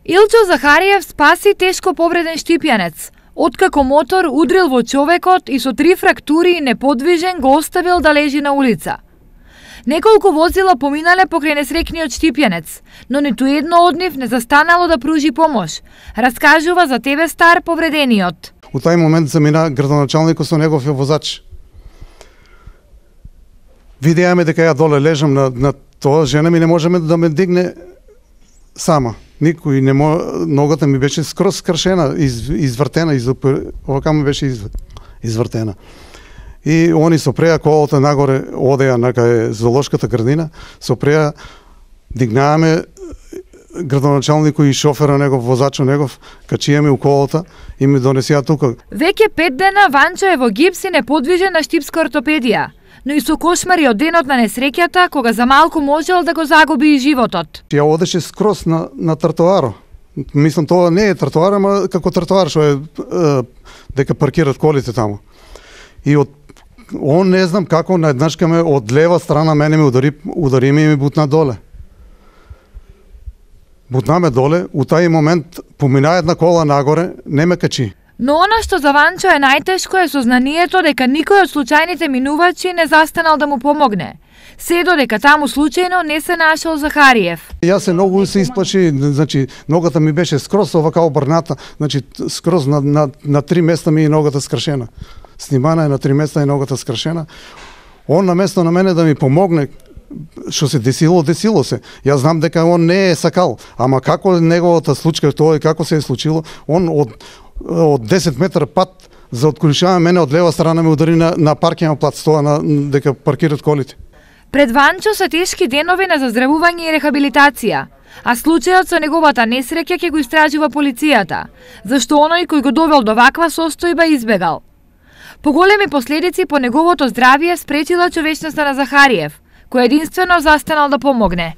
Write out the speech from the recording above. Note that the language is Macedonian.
Илчо Захариев спаси тешко повреден штипјанец, откако мотор удрил во човекот и со 3 фрактури неподвижен го оставил да лежи на улица. Неколку возила поминале покрај несрекниот штипјанец, но ниту едно од нив не застанало да пружи помош, раскажува за ТВ Стар повредениот. У тај момент замина градоначалникот со неговиот возач. Видеаме дека ја доле лежам на тоа, жена ми не можеме да ме дигне сама. Никој не ногата ми беше скроз скршена, извртена, овака ми беше извртена. И они со преа колата нагоре одеа на кај зоолошката градина, со преа дигнааме градоначалникот и шофера негов, возачот негов, качиеме у колата и ми донесеа тука. Веќе 5 дена Ванчо е во гипс и неподвижен на штипска ортопедија, но и со кошмари од денот на несреќата, кога за малку можел да го загуби и животот. Ја одеше скроз на тротоаро. Мислам, тоа не е тротоар, ама како тротоар што е дека паркират колите таму. И он не знам како наеднашка ме од лева страна мене ме удари и ми бутна доле. Бутна ме доле, у тај момент помина една кола нагоре, не ме качи. Но она што за Ванчо е најтешко е сознанието дека никој од случајните минувачи не застанал да му помогне. Се додека таму случајно не се нашол Захариев. Јас се многу се исплаши, значи ногата ми беше скроз овака обрната, значи скроз на 3 места ми е ногата скршена. Снимана е на 3 места и ногата скршена. Он на место на мене да ми помогне, што се десило се. Јас знам дека он не е сакал, ама како неговата случка тоа и како се е случило, он од 10 метра пат за отколишава мене од лева страна ме удари на паркинг плац, тоа дека паркират колите. Пред Ванчо се тешки денови на заздравување и рехабилитација, а случајот со неговата несреќа ќе го истражува полицијата, зашто оној кој го довел до ваква состојба избегал. Поголеми последици по неговото здравје спречила човечноста на Захариев, кој единствено застанал да помогне.